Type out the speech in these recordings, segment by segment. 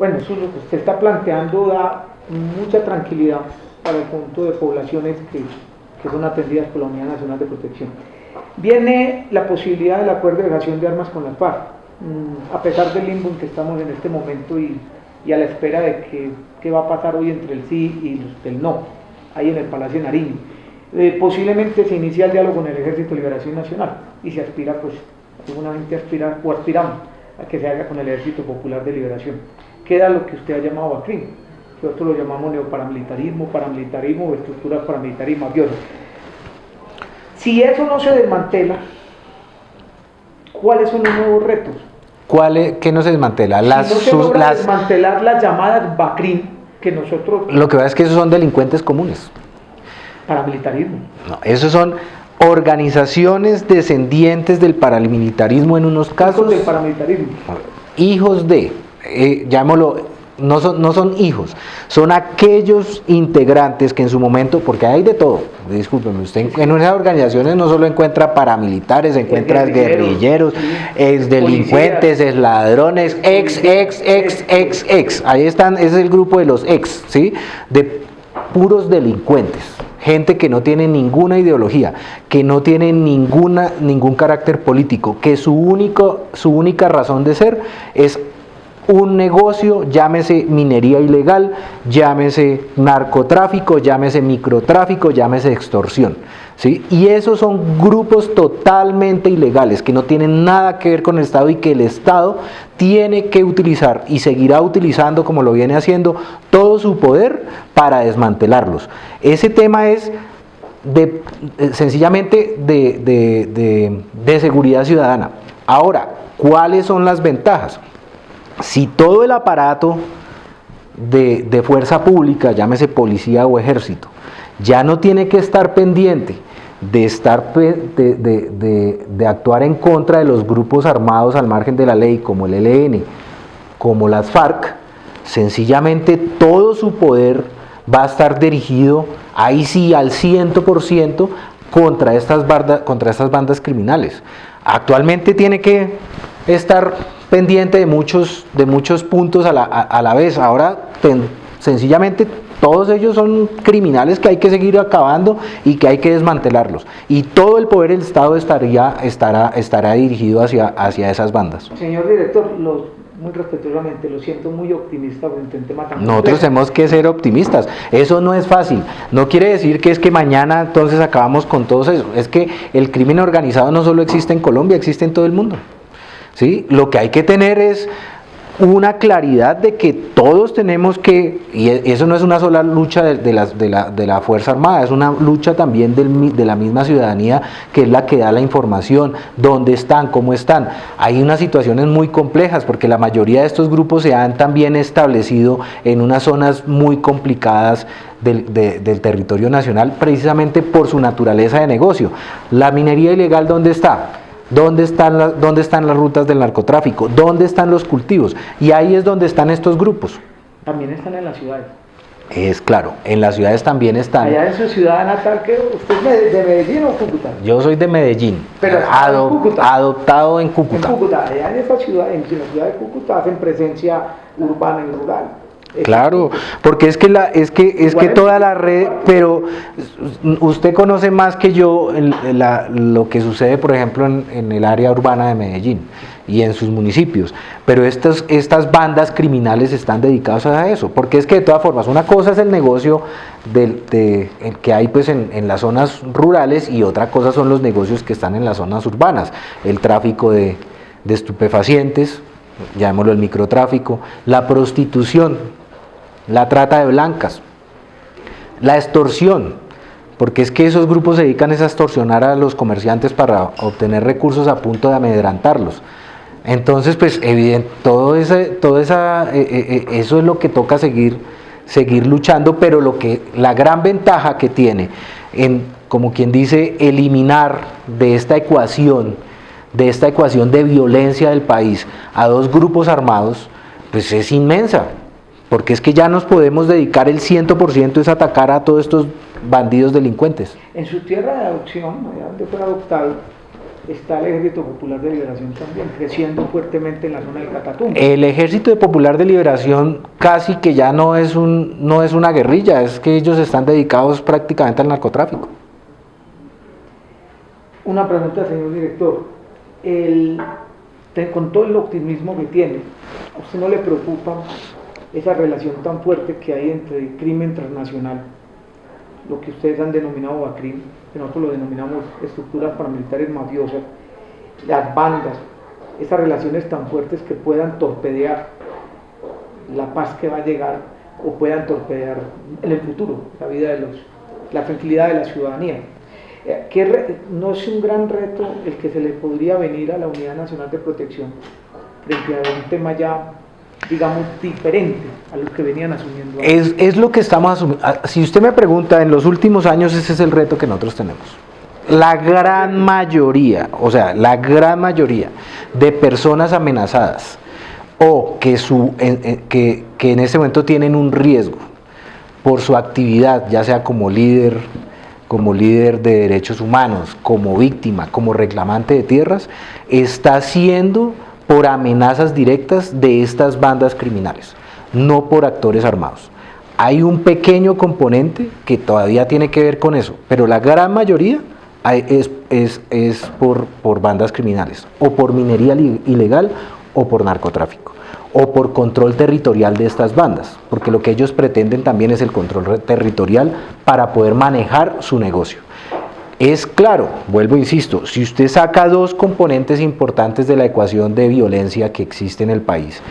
Bueno, eso es lo que usted está planteando, da mucha tranquilidad para el conjunto de poblaciones que son atendidas por la Unidad Nacional de Protección. Viene la posibilidad del acuerdo de dejación de armas con las FARC, a pesar del limbo en que estamos en este momento y a la espera de qué va a pasar hoy entre el sí y el no, ahí en el Palacio de Nariño. Posiblemente se inicia el diálogo con el Ejército de Liberación Nacional y se aspira, pues, seguramente aspiramos a que se haga con el Ejército Popular de Liberación. Queda lo que usted ha llamado ACRIM, que nosotros lo llamamos neoparamilitarismo, paramilitarismo o estructuras paramilitares mafiosas. Si eso no se desmantela, ¿cuáles son los nuevos retos? ¿Qué no se desmantela? Si no se logra desmantelar las llamadas BACRIM, que nosotros... Lo que pasa es que esos son delincuentes comunes. Paramilitarismo. No, esos son organizaciones descendientes del paramilitarismo en unos casos. Hijos del paramilitarismo. Hijos de, llamémoslo, no son hijos, son aquellos integrantes que en su momento, porque hay de todo, discúlpeme, usted en unas organizaciones no solo encuentra paramilitares, encuentra guerrilleros, ex delincuentes, ex ladrones, ex, ahí están, ese es el grupo de los ex, ¿sí? De puros delincuentes. Gente que no tiene ninguna ideología, que no tiene ningún carácter político, que su única razón de ser es un negocio, llámese minería ilegal, llámese narcotráfico, llámese microtráfico, llámese extorsión, ¿sí? Y esos son grupos totalmente ilegales, que no tienen nada que ver con el Estado y que el Estado tiene que utilizar y seguirá utilizando, como lo viene haciendo, todo su poder para desmantelarlos. Ese tema es sencillamente de seguridad ciudadana. Ahora, ¿cuáles son las ventajas? Si todo el aparato de fuerza pública, llámese policía o ejército, ya no tiene que estar pendiente de actuar en contra de los grupos armados al margen de la ley, como el ELN, como las FARC, sencillamente todo su poder va a estar dirigido, ahí sí, al 100% contra estas bandas criminales. Actualmente tiene que estar pendiente de muchos puntos a la vez. Ahora, sencillamente, todos ellos son criminales que hay que seguir acabando y que hay que desmantelarlos. Y todo el poder del Estado estará dirigido hacia esas bandas. Señor director, muy respetuosamente, lo siento muy optimista frente a un tema tan complejo. Nosotros tenemos que ser optimistas. Eso no es fácil. No quiere decir que es que mañana entonces acabamos con todo eso. Es que el crimen organizado no solo existe en Colombia, existe en todo el mundo. ¿Sí? Lo que hay que tener es una claridad de que todos tenemos que, y eso no es una sola lucha de la Fuerza Armada, es una lucha también de la misma ciudadanía, que es la que da la información, dónde están, cómo están. Hay unas situaciones muy complejas, porque la mayoría de estos grupos se han también establecido en unas zonas muy complicadas del territorio nacional, precisamente por su naturaleza de negocio. La minería ilegal, ¿dónde está? ¿Dónde están las rutas del narcotráfico? ¿Dónde están los cultivos? Y ahí es donde están estos grupos. También están en las ciudades. Es claro, en las ciudades también están. Allá en su ciudad natal, ¿usted es de Medellín o Cúcuta? Yo soy de Medellín, pero adoptado en Cúcuta. En Cúcuta, allá en esa ciudad, en la ciudad de Cúcuta, hacen presencia urbana y rural. Claro, porque es que toda la red, pero usted conoce más que yo lo que sucede, por ejemplo, en el área urbana de Medellín y en sus municipios, pero estas bandas criminales están dedicadas a eso, porque es que de todas formas, una cosa es el negocio que hay pues en las zonas rurales, y otra cosa son los negocios que están en las zonas urbanas, el tráfico de estupefacientes, llamémoslo el microtráfico, la prostitución, la trata de blancas, la extorsión, porque es que esos grupos se dedican a extorsionar a los comerciantes para obtener recursos a punto de amedrentarlos. Entonces, pues, evidente, eso es lo que toca seguir luchando, pero la gran ventaja que tiene, como quien dice, eliminar de esta ecuación de violencia del país a dos grupos armados, pues es inmensa. Porque es que ya nos podemos dedicar el 100% es atacar a todos estos bandidos delincuentes. En su tierra de adopción, allá donde fue adoptado, está el Ejército Popular de Liberación también, creciendo fuertemente en la zona del Catatumbo. El Ejército Popular de Liberación casi que ya no es una guerrilla, es que ellos están dedicados prácticamente al narcotráfico. Una pregunta, señor director. Con todo el optimismo que tiene, ¿a usted no le preocupa esa relación tan fuerte que hay entre el crimen transnacional, lo que ustedes han denominado BACRIM, que nosotros lo denominamos estructuras paramilitares mafiosas, las bandas, esas relaciones tan fuertes que puedan torpedear la paz que va a llegar o puedan torpedear en el futuro la tranquilidad de la ciudadanía? ¿No es un gran reto el que se le podría venir a la Unidad Nacional de Protección frente a un tema ya, digamos, diferente a lo que venían asumiendo? Es lo que estamos asumiendo. Si usted me pregunta, en los últimos años ese es el reto que nosotros tenemos. La gran mayoría de personas amenazadas o que en ese momento tienen un riesgo por su actividad, ya sea como líder de derechos humanos, como víctima, como reclamante de tierras, está siendo por amenazas directas de estas bandas criminales, no por actores armados. Hay un pequeño componente que todavía tiene que ver con eso, pero la gran mayoría es por bandas criminales, o por minería ilegal, o por narcotráfico, o por control territorial de estas bandas, porque lo que ellos pretenden también es el control territorial para poder manejar su negocio. Es claro, vuelvo, insisto, si usted saca dos componentes importantes de la ecuación de violencia que existe en el país,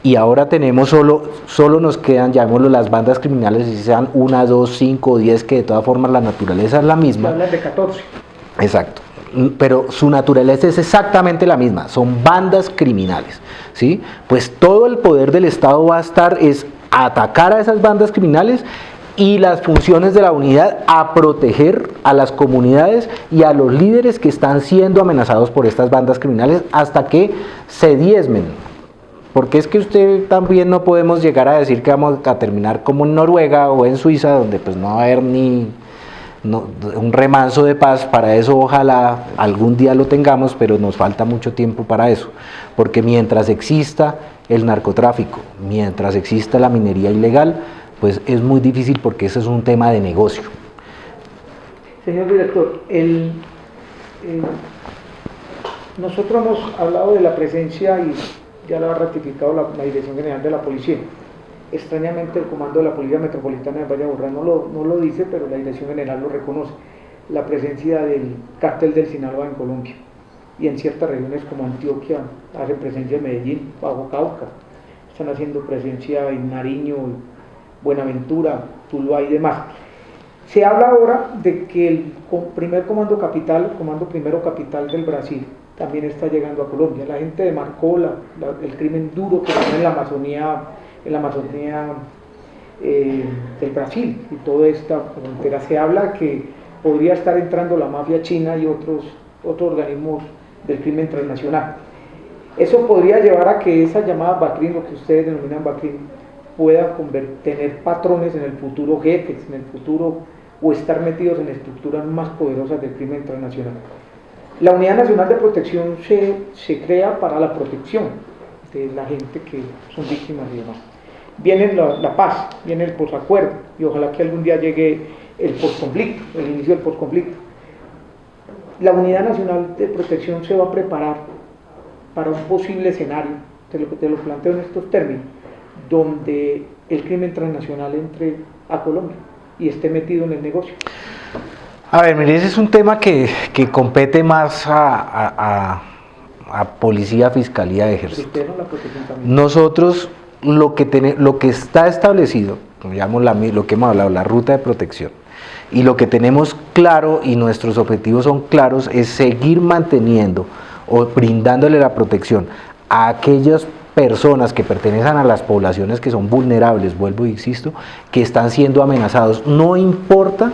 y ahora tenemos solo nos quedan, llamémoslo, las bandas criminales, si sean 1, 2, 5 o 10, que de todas formas la naturaleza es la misma. Hablan de 14. Exacto, pero su naturaleza es exactamente la misma, son bandas criminales, ¿sí? Pues todo el poder del Estado va a estar es atacar a esas bandas criminales, y las funciones de la unidad a proteger a las comunidades y a los líderes que están siendo amenazados por estas bandas criminales hasta que se diezmen. Porque es que usted también no podemos llegar a decir que vamos a terminar como en Noruega o en Suiza, donde pues no va a haber un remanso de paz. Para eso ojalá algún día lo tengamos, pero nos falta mucho tiempo para eso, porque mientras exista el narcotráfico, mientras exista la minería ilegal, pues es muy difícil, porque ese es un tema de negocio. Señor director, nosotros hemos hablado de la presencia, y ya lo ha ratificado la Dirección General de la Policía. Extrañamente el Comando de la Policía Metropolitana de Valle de Aburrá no lo dice, pero la Dirección General lo reconoce, la presencia del cártel del Sinaloa en Colombia, y en ciertas regiones como Antioquia hace presencia en Medellín, Bajo Cauca, están haciendo presencia en Nariño, Buenaventura, Tuluá y demás. Se habla ahora de que el primer comando primero capital del Brasil también está llegando a Colombia. La gente demarcó el crimen duro que tiene en la Amazonía del Brasil y toda esta frontera. Se habla que podría estar entrando la mafia china y otros organismos del crimen transnacional. Eso podría llevar a que esa llamada BACRIM, lo que ustedes denominan BACRIM, pueda tener patrones en el futuro, jefes en el futuro, o estar metidos en estructuras más poderosas del crimen transnacional. La Unidad Nacional de Protección se crea para la protección de la gente que son víctimas y demás. Viene la paz, viene el posacuerdo, y ojalá que algún día llegue el posconflicto, el inicio del posconflicto. La Unidad Nacional de Protección se va a preparar para un posible escenario, te lo planteo en estos términos, donde el crimen transnacional entre a Colombia y esté metido en el negocio. A ver, mire, ese es un tema que compete más a policía, fiscalía, ejército. Nosotros, lo que está establecido, lo que hemos hablado, la ruta de protección, y lo que tenemos claro y nuestros objetivos son claros, es seguir manteniendo o brindándole la protección a aquellas personas que pertenecen a las poblaciones que son vulnerables, vuelvo e insisto, que están siendo amenazados. No importa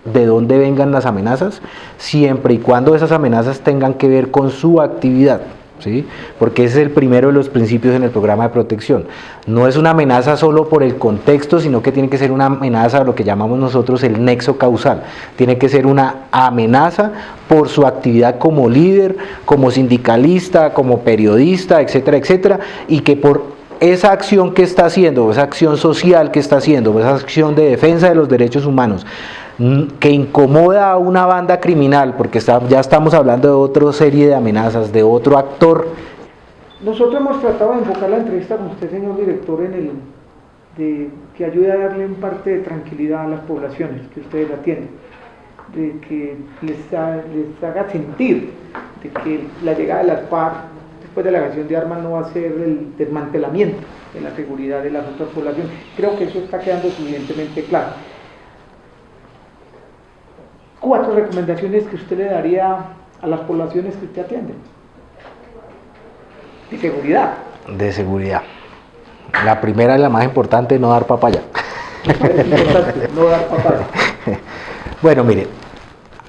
de dónde vengan las amenazas, siempre y cuando esas amenazas tengan que ver con su actividad, ¿sí? Porque ese es el primero de los principios en el programa de protección. No es una amenaza solo por el contexto, sino que tiene que ser una amenaza a lo que llamamos nosotros el nexo causal. Tiene que ser una amenaza por su actividad como líder, como sindicalista, como periodista, etcétera, etcétera, y que por esa acción que está haciendo, esa acción social que está haciendo, esa acción de defensa de los derechos humanos, que incomoda a una banda criminal, porque ya estamos hablando de otra serie de amenazas, de otro actor. Nosotros hemos tratado de enfocar la entrevista con usted, señor director, que ayude a darle un parte de tranquilidad a las poblaciones que ustedes atienden, de que les haga sentir de que la llegada de las FARC después de la agresión de armas no va a ser el desmantelamiento de la seguridad de las otras poblaciones. Creo que eso está quedando suficientemente claro. 4 recomendaciones que usted le daría a las poblaciones que usted atiende. De seguridad. De seguridad. La primera y la más importante, no dar papaya. Es importante, no dar papaya. Bueno, mire,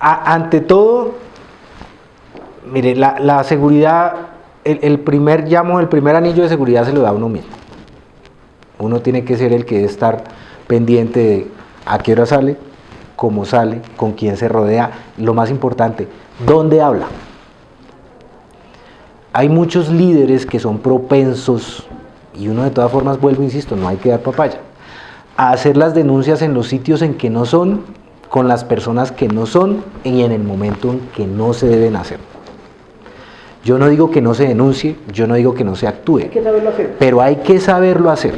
ante todo, mire, la seguridad, el primer anillo de seguridad se lo da a uno mismo. Uno tiene que ser el que debe estar pendiente de a qué hora sale, cómo sale, con quién se rodea, lo más importante, dónde habla. Hay muchos líderes que son propensos, y uno de todas formas, vuelvo, insisto, no hay que dar papaya, a hacer las denuncias en los sitios en que no son, con las personas que no son, y en el momento en que no se deben hacer. Yo no digo que no se denuncie, yo no digo que no se actúe, Hay que saberlo hacer. pero hay que saberlo hacer.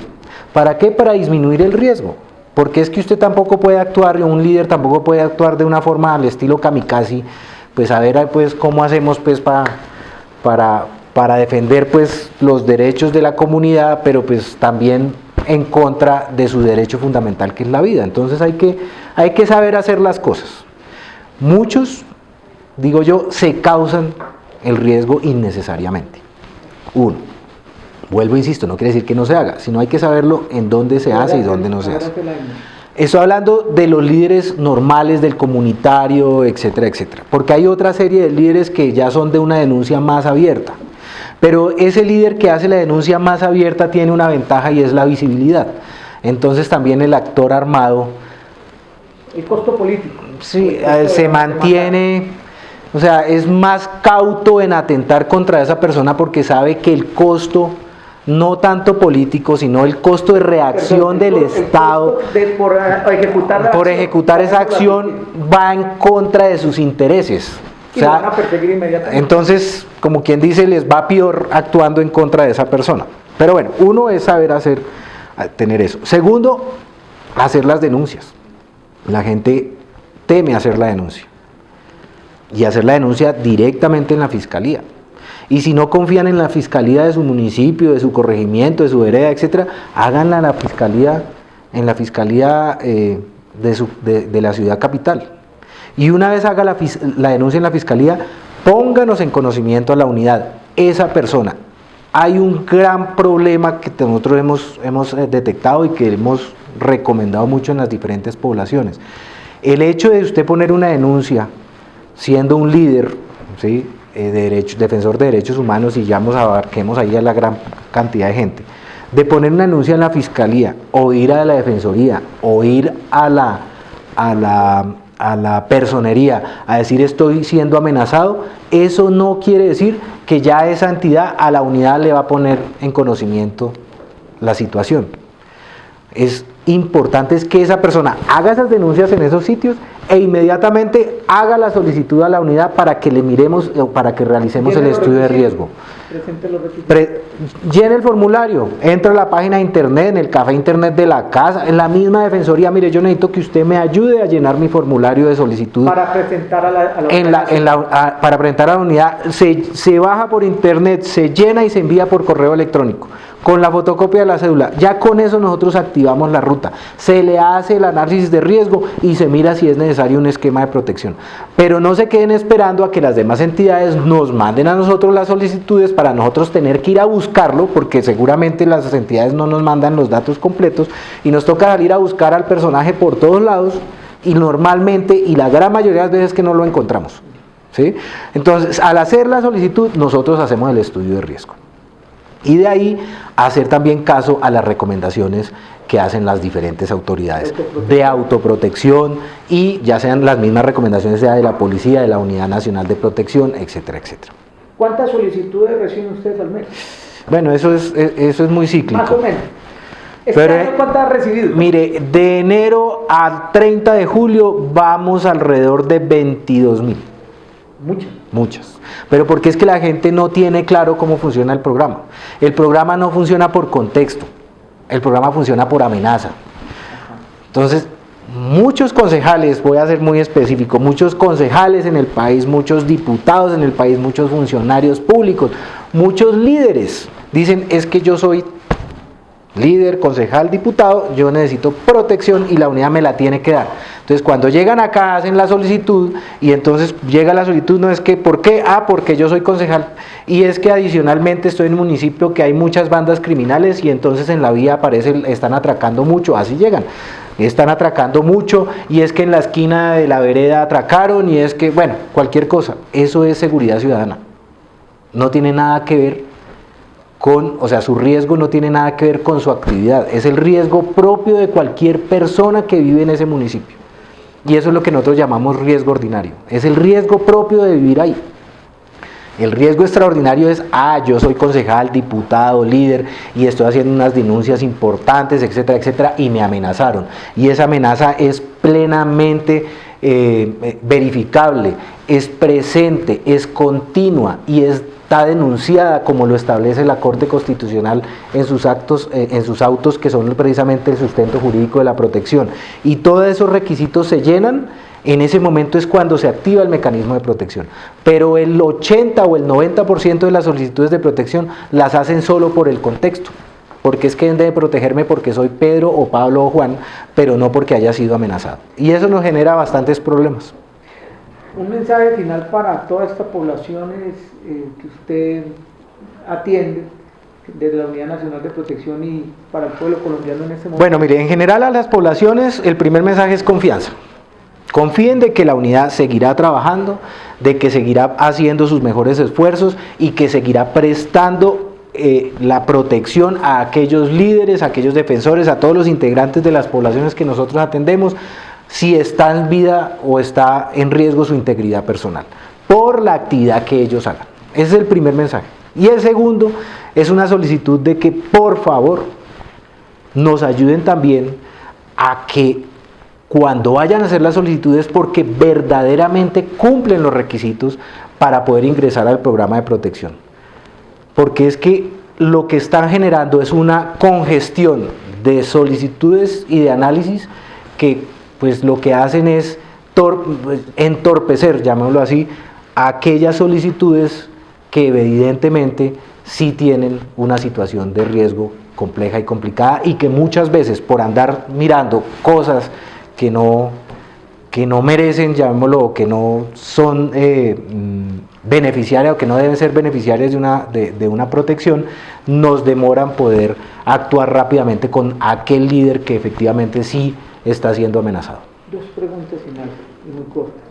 ¿Para qué? Para disminuir el riesgo. Porque es que usted tampoco puede actuar, un líder tampoco puede actuar de una forma al estilo kamikaze, pues a ver pues cómo hacemos pues para defender pues los derechos de la comunidad, pero pues también en contra de su derecho fundamental que es la vida. Entonces hay que saber hacer las cosas. Muchos, digo yo, se causan el riesgo innecesariamente. Uno, vuelvo, insisto, no quiere decir que no se haga, sino hay que saberlo en dónde se hace y dónde no se hace. Estoy hablando de los líderes normales, del comunitario, etcétera, etcétera. Porque hay otra serie de líderes que ya son de una denuncia más abierta. Pero ese líder que hace la denuncia más abierta tiene una ventaja y es la visibilidad. Entonces también el actor armado... El costo político. Sí, se mantiene... O sea, es más cauto en atentar contra esa persona porque sabe que el costo... no tanto político, sino el costo de reacción del Estado por ejecutar esa acción va en contra de sus intereses. O sea, van a perseguir inmediatamente. Entonces, como quien dice, les va peor actuando en contra de esa persona. Pero bueno, uno es saber tener eso. Segundo, hacer las denuncias. La gente teme hacer la denuncia. Y hacer la denuncia directamente en la fiscalía. Y si no confían en la fiscalía de su municipio, de su corregimiento, de su vereda, etcétera, háganla en la fiscalía de la ciudad capital. Y una vez haga la denuncia en la fiscalía, pónganos en conocimiento a la unidad, esa persona. Hay un gran problema que nosotros hemos detectado y que hemos recomendado mucho en las diferentes poblaciones. El hecho de usted poner una denuncia siendo un líder, ¿sí?, defensor de derechos humanos, y ya abarquemos ahí a la gran cantidad de gente, de poner una denuncia en la fiscalía, o ir a la defensoría, o ir a la personería a decir estoy siendo amenazado, eso no quiere decir que ya esa entidad a la unidad le va a poner en conocimiento la situación. Es importante es que esa persona haga esas denuncias en esos sitios e inmediatamente haga la solicitud a la unidad para que le miremos, para que realicemos el estudio de riesgo. Llene el formulario, entra a la página de internet, en el café internet de la casa, en la misma defensoría. Mire, yo necesito que usted me ayude a llenar mi formulario de solicitud para presentar a la para presentar a la unidad. Se baja por internet, se llena y se envía por correo electrónico con la fotocopia de la cédula. Ya con eso nosotros activamos la ruta, se le hace el análisis de riesgo y se mira si es necesario un esquema de protección. Pero no se queden esperando a que las demás entidades nos manden a nosotros las solicitudes para nosotros tener que ir a buscarlo, porque seguramente las entidades no nos mandan los datos completos y nos toca salir a buscar al personaje por todos lados, y normalmente, y la gran mayoría de las veces, que no lo encontramos. ¿sí? Entonces, al hacer la solicitud, nosotros hacemos el estudio de riesgo. Y de ahí hacer también caso a las recomendaciones que hacen las diferentes autoridades de autoprotección y ya sean las mismas recomendaciones sea de la policía, de la Unidad Nacional de Protección, etcétera, etcétera. ¿Cuántas solicitudes reciben ustedes al mes? Bueno, eso es muy cíclico. Más o menos. ¿Este año cuántas has recibido? Mire, de enero al 30 de julio vamos alrededor de 22.000. Muchas. Pero porque es que la gente no tiene claro cómo funciona el programa. El programa no funciona por contexto, el programa funciona por amenaza. Entonces, muchos concejales, voy a ser muy específico, muchos concejales en el país, muchos diputados en el país, muchos funcionarios públicos, muchos líderes, dicen es que yo soy líder, concejal, diputado, yo necesito protección y la unidad me la tiene que dar. Entonces cuando llegan acá hacen la solicitud y entonces llega la solicitud, no es que, ¿por qué? Porque yo soy concejal y es que adicionalmente estoy en un municipio que hay muchas bandas criminales y entonces en la vía están atracando mucho, así llegan, están atracando mucho y es que en la esquina de la vereda atracaron y es que, bueno, cualquier cosa, eso es seguridad ciudadana, no tiene nada que ver su riesgo no tiene nada que ver con su actividad, es el riesgo propio de cualquier persona que vive en ese municipio. Y eso es lo que nosotros llamamos riesgo ordinario, es el riesgo propio de vivir ahí. El riesgo extraordinario es, yo soy concejal, diputado, líder, y estoy haciendo unas denuncias importantes, etcétera, etcétera, y me amenazaron. Y esa amenaza es plenamente verificable, es presente, es continua y está denunciada como lo establece la Corte Constitucional en sus autos que son precisamente el sustento jurídico de la protección. Y todos esos requisitos se llenan, en ese momento es cuando se activa el mecanismo de protección. Pero el 80 o el 90% de las solicitudes de protección las hacen solo por el contexto. Porque es que deben de protegerme porque soy Pedro o Pablo o Juan, pero no porque haya sido amenazado. Y eso nos genera bastantes problemas. Un mensaje final para todas estas poblaciones que usted atiende desde la Unidad Nacional de Protección y para el pueblo colombiano en este momento. Bueno, mire, en general a las poblaciones el primer mensaje es confianza. Confíen de que la unidad seguirá trabajando, de que seguirá haciendo sus mejores esfuerzos y que seguirá prestando la protección a aquellos líderes, a aquellos defensores, a todos los integrantes de las poblaciones que nosotros atendemos, si está en vida o está en riesgo su integridad personal, por la actividad que ellos hagan. Ese es el primer mensaje. Y el segundo es una solicitud de que por favor nos ayuden también a que cuando vayan a hacer las solicitudes porque verdaderamente cumplen los requisitos para poder ingresar al programa de protección. Porque es que lo que están generando es una congestión de solicitudes y de análisis que pues lo que hacen es entorpecer, llamémoslo así, aquellas solicitudes que evidentemente sí tienen una situación de riesgo compleja y complicada y que muchas veces por andar mirando cosas que no merecen, llamémoslo, o que no son beneficiarias o que no deben ser beneficiarias de una protección, nos demoran poder actuar rápidamente con aquel líder que efectivamente sí está siendo amenazado. Dos preguntas finales y muy cortas,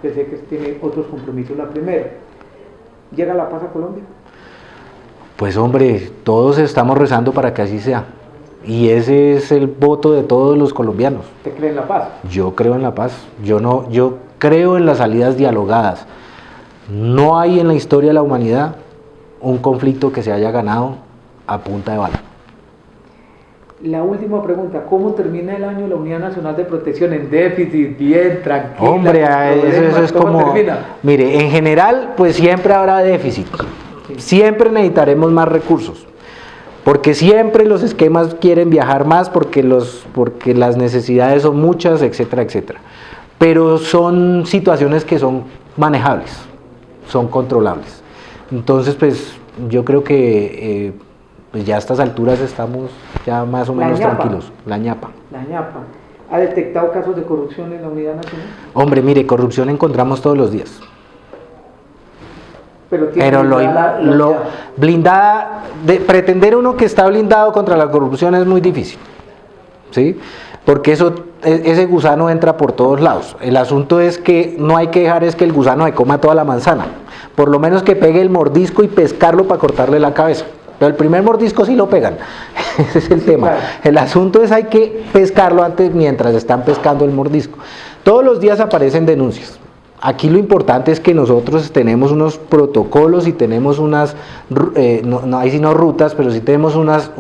que sé que tiene otros compromisos. La primera, ¿llega la paz a Colombia? Pues hombre, todos estamos rezando para que así sea. Y ese es el voto de todos los colombianos. ¿Usted cree en la paz? Yo creo en la paz. Yo creo en las salidas dialogadas. No hay en la historia de la humanidad un conflicto que se haya ganado a punta de bala. La última pregunta, ¿cómo termina el año la Unidad Nacional de Protección? ¿En déficit? ¿Bien? ¿Tranquila? Hombre, eso es como... termina? Mire, en general, pues siempre habrá déficit. Sí. Siempre necesitaremos más recursos. Porque siempre los esquemas quieren viajar más porque las necesidades son muchas, etcétera, etcétera. Pero son situaciones que son manejables, son controlables. Entonces, pues yo creo que pues ya a estas alturas estamos ya más o menos tranquilos. La ñapa. La ñapa. ¿Ha detectado casos de corrupción en la Unidad Nacional? Hombre, mire, corrupción encontramos todos los días. Pero blindada, pretender uno que está blindado contra la corrupción es muy difícil, ¿sí? porque ese gusano entra por todos lados. El asunto es que no hay que dejar es que el gusano se coma toda la manzana, por lo menos que pegue el mordisco y pescarlo para cortarle la cabeza. Pero el primer mordisco sí lo pegan, ese es el tema. Claro. El asunto es hay que pescarlo antes mientras están pescando el mordisco. Todos los días aparecen denuncias. Aquí lo importante es que nosotros tenemos unos protocolos y tenemos unas, ahí sí no rutas, pero sí tenemos unos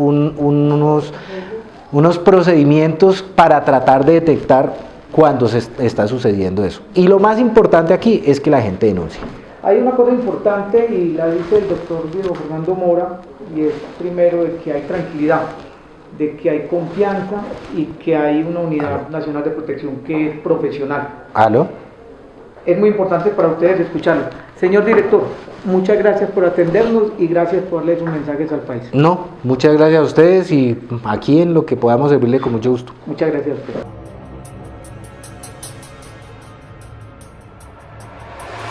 procedimientos para tratar de detectar cuando se está sucediendo eso. Y lo más importante aquí es que la gente denuncie. Hay una cosa importante y la dice el doctor Diego Fernando Mora, y es primero de que hay tranquilidad, de que hay confianza y que hay una unidad nacional de protección que es profesional. ¿Aló? Es muy importante para ustedes escucharlo. Señor director, muchas gracias por atendernos y gracias por darle sus mensajes al país. No, muchas gracias a ustedes y aquí en lo que podamos servirle con mucho gusto. Muchas gracias a ustedes.